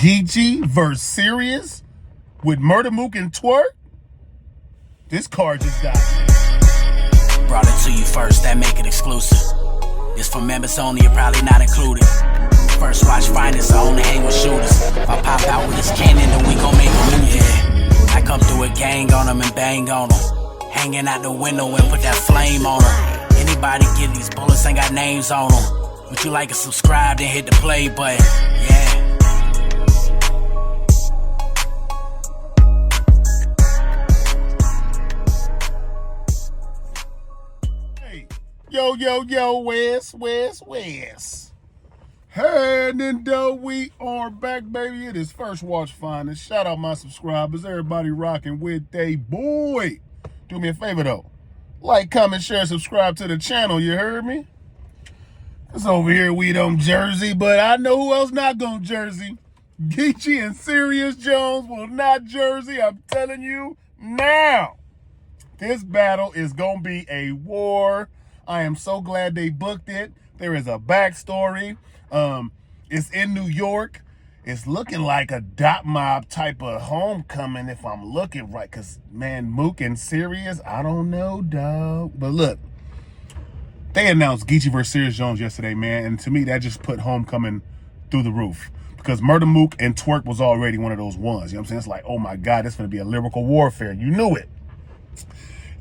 GEECHI versus SERIUS with Murder Mook and Twerk. This card just died. Brought it to you first, that make it exclusive. It's for members only, you're probably not included. First watch finest, I only hang with shooters. If I pop out with this cannon, then we gon' make a movie. Yeah. I come through a gang on them and bang on them. Hanging out the window and put that flame on them. Anybody get these bullets ain't got names on them. Would you like to subscribe, then hit the play button? Yeah. Yo, Wes. And then we are back, baby. It is First Watch Finest. Shout out my subscribers. Everybody rocking with they boy. Do me a favor, though. Like, comment, share, subscribe to the channel. You heard me? It's over here, we don't Jersey, but I know who else not going Jersey. GEECHI and Serious Jones will not Jersey. I'm telling you now. This battle is going to be a war. I am so glad they booked it. There is a backstory. It's in New York. It's looking like a dot mob type of homecoming if I'm looking right. Because, man, Mook and Serious, I don't know, dog. But look, they announced GEECHI versus Serious Jones yesterday, man. And to me, that just put homecoming through the roof. Because Murder Mook and Twerk was already one of those ones. You know what I'm saying? It's like, oh, my God, this is going to be a lyrical warfare. You knew it.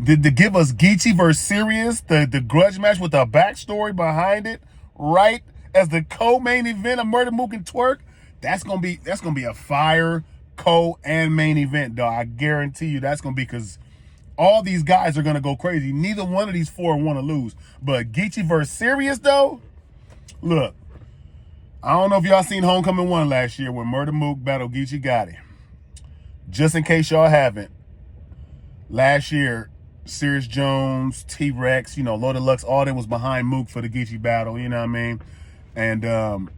To give us GEECHI versus Serious, the grudge match with a backstory behind it, right as the co-main event of Murder Mook and Twerk, that's gonna be a fire co and main event, dog. I guarantee you that's gonna be, because all these guys are gonna go crazy. Neither one of these four want to lose, but GEECHI versus Serious, though. Look, I don't know if y'all seen Homecoming 1 last year when Murder Mook battled GEECHI GOTTI. Just in case y'all haven't, last year, Serious Jones, T-Rex, Loaded Lux, all that was behind Mook for the GEECHI battle, you know what I mean? And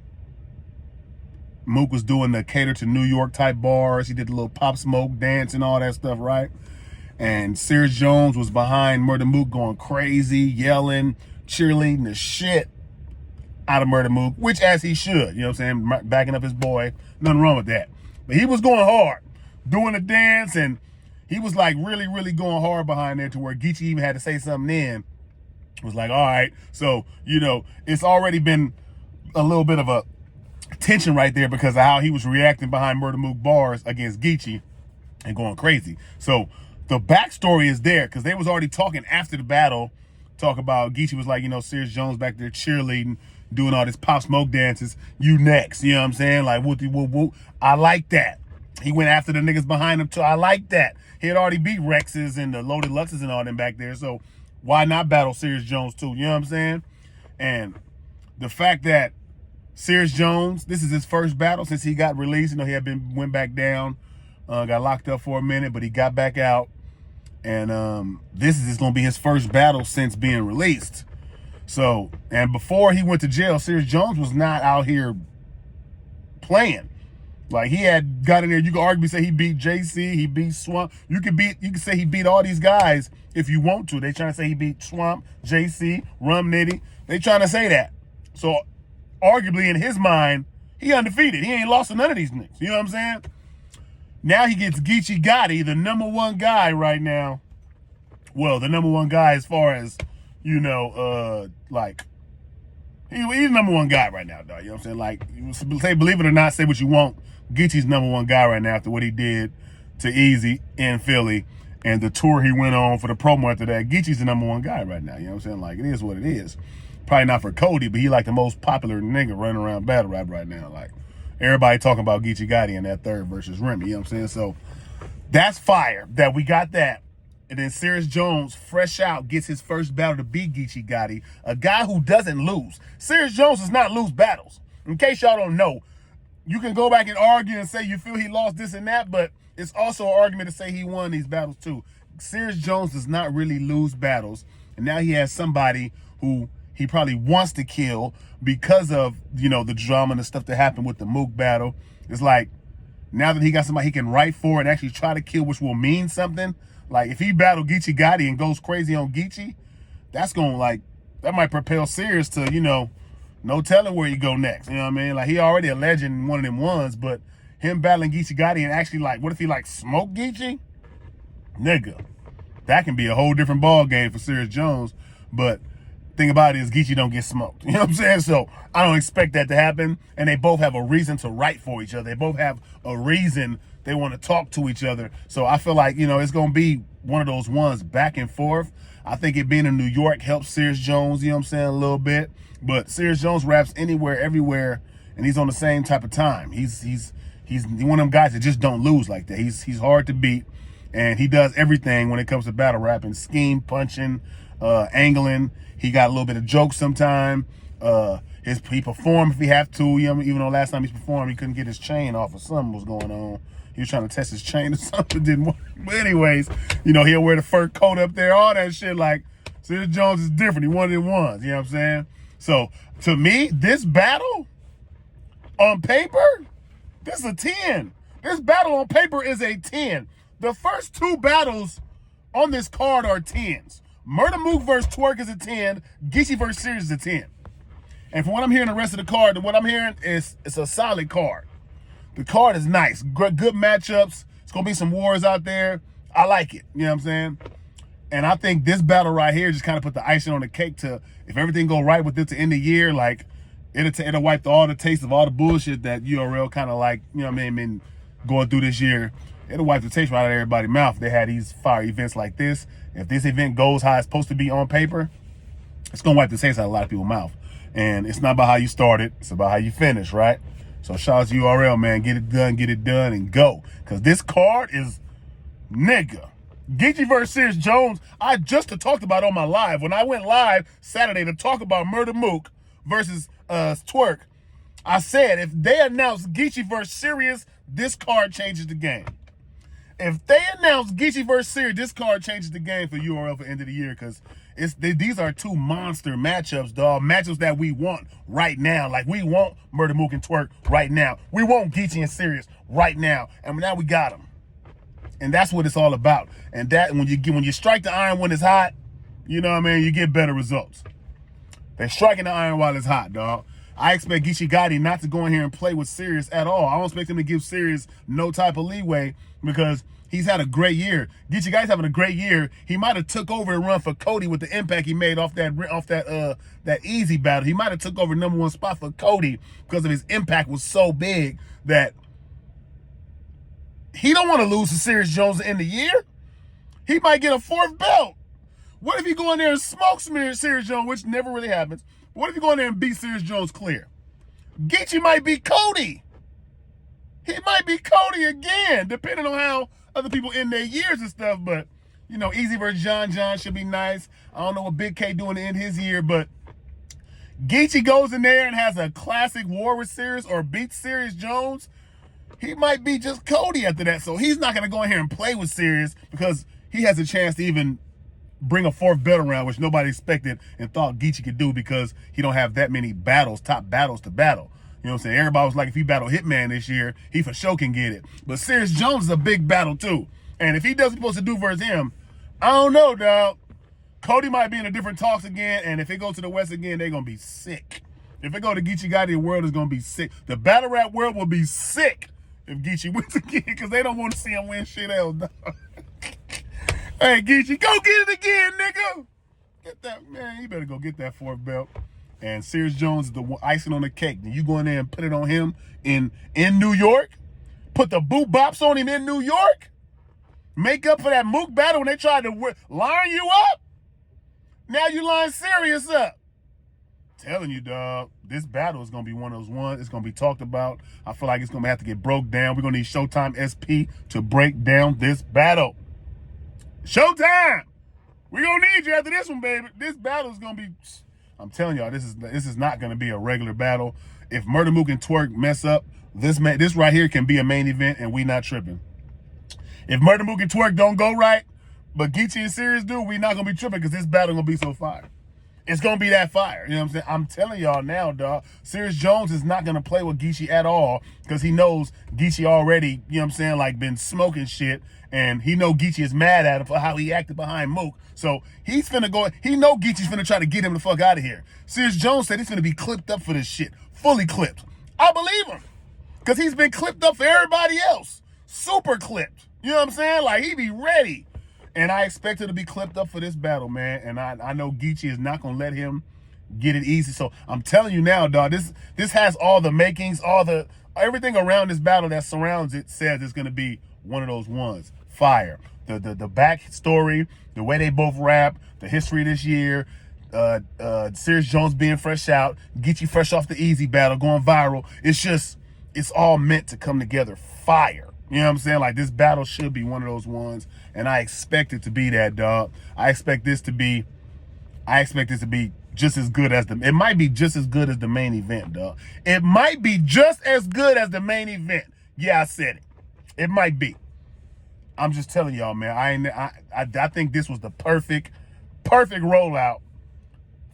Mook was doing the cater to New York type bars. He did the little pop smoke dance and all that stuff, right? And Serious Jones was behind Murder Mook going crazy, yelling, cheerleading the shit out of Murder Mook, which as he should, you know what I'm saying? Backing up his boy, nothing wrong with that. But he was going hard, doing the dance, and he was like really, really going hard behind there to where GEECHI even had to say something in. It was like, all right, so, it's already been a little bit of a tension right there because of how he was reacting behind Murder Mook bars against GEECHI and going crazy. So the backstory is there because they was already talking after the battle, talk about GEECHI was like, Serious Jones back there cheerleading, doing all this pop smoke dances. You next, you know what I'm saying? Like, whoopty whoop whoop. I like that. He went after the niggas behind him too. I like that. He had already beat Rexes and the Loaded Luxes and all them back there. So why not battle Serious Jones too? You know what I'm saying? And the fact that Serious Jones, this is his first battle since he got released. He had went back down, got locked up for a minute, but he got back out. And this is going to be his first battle since being released. So, and before he went to jail, Serious Jones was not out here playing. Like, he had got in there. You could arguably say he beat JC, he beat Swamp. You could say he beat all these guys if you want to. They trying to say he beat Swamp, JC, Rum Nitty. They trying to say that. So, arguably in his mind, he undefeated. He ain't lost to none of these niggas. You know what I'm saying? Now he gets GEECHI GOTTI, the #1 guy right now. Well, the #1 guy as far as, like, he's the #1 guy right now, dog. You know what I'm saying? Like, say, believe it or not, say what you want. GEECHI's #1 guy right now after what he did to Easy in Philly and the tour he went on for the promo after that. GEECHI's the #1 guy right now. You know what I'm saying? Like, it is what it is. Probably not for Cody, but he like the most popular nigga running around battle rap right now. Like, everybody talking about GEECHI GOTTI in that third versus Remy. You know what I'm saying? So that's fire that we got that. And then Serious Jones, fresh out, gets his first battle to beat GEECHI GOTTI, a guy who doesn't lose. Serious Jones does not lose battles. In case y'all don't know, you can go back and argue and say you feel he lost this and that, but it's also an argument to say he won these battles too. Serious Jones does not really lose battles, and now he has somebody who he probably wants to kill because of, the drama and the stuff that happened with the Mook battle. It's like, now that he got somebody he can write for and actually try to kill, which will mean something. Like, if he battled GEECHI GOTTI and goes crazy on GEECHI, that's going to, like, that might propel Serious to, no telling where he go next. You know what I mean? Like, he already a legend, one of them ones, but him battling GEECHI Gotti and actually like, what if he like smoked GEECHI? Nigga, that can be a whole different ball game for Serious Jones. But thing about it is GEECHI don't get smoked. You know what I'm saying? So I don't expect that to happen. And they both have a reason to write for each other. They both have a reason they want to talk to each other. So I feel like, you know, it's going to be one of those ones back and forth. I think it being in New York helps Serious Jones, you know what I'm saying, a little bit. But Serious Jones raps anywhere, everywhere, and he's on the same type of time. He's one of them guys that just don't lose like that. He's hard to beat, and he does everything when it comes to battle rapping: scheme, punching, angling. He got a little bit of jokes sometime. He performed if he have to. You know, even though last time he performed, he couldn't get his chain off or something was going on. He was trying to test his chain or something, didn't work. But anyways, you know, he'll wear the fur coat up there, all that shit. Like, Serious Jones is different. He one of them ones, you know what I'm saying? So, to me, this battle, on paper, this is a 10. This battle on paper is a 10. The first two battles on this card are 10s. Murder Mook versus Twerk is a 10. GEECHI versus Serious is a 10. And from what I'm hearing the rest of the card, what I'm hearing is it's a solid card. The card is nice. Good matchups. It's going to be some wars out there. I like it. You know what I'm saying? And I think this battle right here just kind of put the icing on the cake to, if everything go right with it to end the year, like, it'll wipe all the taste of all the bullshit that URL kind of like, you know what I mean, been going through this year. It'll wipe the taste right out of everybody's mouth. They had these fire events like this. If this event goes how it's supposed to be on paper, it's going to wipe the taste out of a lot of people's mouth. And it's not about how you started. It's about how you finish, right? So shout out to URL, man. Get it done, and go. Because this card is, nigga. GEECHI versus Serious Jones, I just talked about on my live. When I went live Saturday to talk about Murder Mook versus Twerk, I said if they announce GEECHI versus Serious, this card changes the game. If they announce GEECHI versus Serious, this card changes the game for URL for end of the year, because these are two monster matchups, dog. Matchups that we want right now. Like, we want Murder Mook and Twerk right now. We want GEECHI and Serious right now. And now we got them. And that's what it's all about. And that when you strike the iron when it's hot, you know what I mean, you get better results. They're striking the iron while it's hot, dog. I expect GEECHI Gotti not to go in here and play with Serious at all. I don't expect him to give Serious no type of leeway, because he's had a great year. GEECHI Gotti's having a great year. He might have took over and run for Cody with the impact he made off that easy battle. He might have took over #1 spot for Cody because of his impact was so big that he don't want to lose to Serious Jones in the year. He might get a 4th belt. What if he go in there and smoke Serious Jones, which never really happens? What if you go in there and beat Serious Jones clear? GEECHI might beat Cody. He might beat Cody again, depending on how other people end their years and stuff. But, you know, Easy versus John should be nice. I don't know what Big K doing to end his year, but GEECHI goes in there and has a classic war with Serious or beats Serious Jones. He might be just Cody after that. So he's not going to go in here and play with Serious, because he has a chance to even bring a 4th belt around, which nobody expected and thought GEECHI could do, because he don't have that many top battles to battle. You know what I'm saying? Everybody was like, if he battle Hitman this year, he for sure can get it. But Serious Jones is a big battle too. And if he does what he's supposed to do versus him, I don't know, dog. Cody might be in a different talks again, and if it goes to the West again, they're going to be sick. If it go to GEECHI Gotti, the world is going to be sick. The battle rap world will be sick if GEECHI wins again, because they don't want to see him win shit else, dog. Hey, GEECHI, go get it again, nigga. Get that, man, you better go get that 4th belt. And Serious Jones is the icing on the cake. Then you go in there and put it on him in New York. Put the boot bops on him in New York. Make up for that Mook battle when they tried to line you up. Now you line Serious up. Telling you, dog, this battle is going to be one of those ones. It's going to be talked about. I feel like it's going to have to get broke down. We're going to need Showtime SP to break down this battle. Showtime! We're going to need you after this one, baby. This battle is going to be... I'm telling y'all, this is not going to be a regular battle. If Murder Mook and Twerk mess up, this right here can be a main event, and we not tripping. If Murder Mook and Twerk don't go right, but GEECHI and Serious do, we not going to be tripping, because this battle going to be so fire. It's going to be that fire. You know what I'm saying? I'm telling y'all now, dog. Serious Jones is not going to play with GEECHI at all, because he knows GEECHI already, you know what I'm saying, like been smoking shit, and he know GEECHI is mad at him for how he acted behind Mook. So he's finna go, he know GEECHI's finna try to get him the fuck out of here. Serious Jones said he's finna be clipped up for this shit. Fully clipped. I believe him. Because he's been clipped up for everybody else. Super clipped. You know what I'm saying? Like, he be ready. And I expect him to be clipped up for this battle, man. And I know GEECHI is not going to let him get it easy. So I'm telling you now, dog, this has all the makings, everything around this battle that surrounds it says it's going to be one of those ones. Fire. The back story, the way they both rap, the history this year, Serious Jones being fresh out, GEECHI fresh off the easy battle, going viral. It's all meant to come together. Fire. You know what I'm saying? Like, this battle should be one of those ones, and I expect it to be that, dog. I expect this to be just as good as it might be just as good as the main event, dog. It might be just as good as the main event. Yeah, I said it. It might be. I'm just telling y'all, man. I think this was the perfect rollout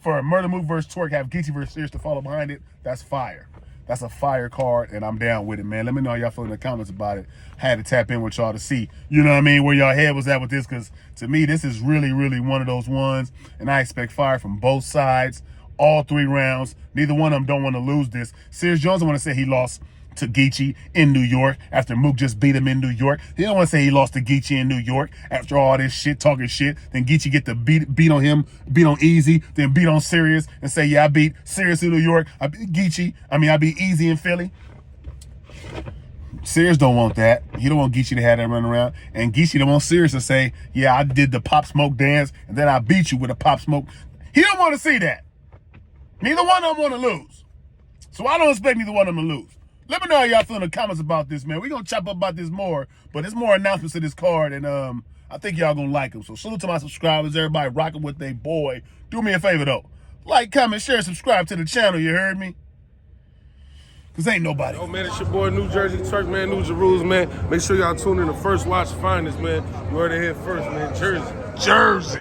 for a Murder Move versus Twerk. Have GEECHI versus Serious to follow behind it. That's fire. That's a fire card, and I'm down with it, man. Let me know how y'all feel in the comments about it. Had to tap in with y'all to see, you know what I mean, where y'all head was at with this, because to me, this is really, really one of those ones, and I expect fire from both sides, all 3 rounds. Neither one of them don't want to lose this. Serious Jones don't want to say he lost to GEECHI in New York after Mook just beat him in New York. He don't want to say he lost to GEECHI in New York after all this shit, talking shit. Then GEECHI get to beat on him, beat on Easy, then beat on Serious and say, yeah, I beat Serious in New York. I beat GEECHI. I beat Easy in Philly. Serious don't want that. He don't want GEECHI to have that run around. And GEECHI don't want Serious to say, yeah, I did the Pop Smoke dance and then I beat you with a Pop Smoke. He don't want to see that. Neither one of them want to lose. So I don't expect neither one of them to lose. Let me know how y'all feel in the comments about this, man. We're going to chop up about this more, but there's more announcements to this card, and I think y'all going to like them. So salute to my subscribers, everybody rocking with their boy. Do me a favor, though. Like, comment, share, subscribe to the channel, you heard me? Because ain't nobody. Oh, man, it's your boy, New Jersey Turk, man, New Jerusalem, man. Make sure y'all tune in to First Watch Finest, man. You heard it here first, man. Jersey. Jersey.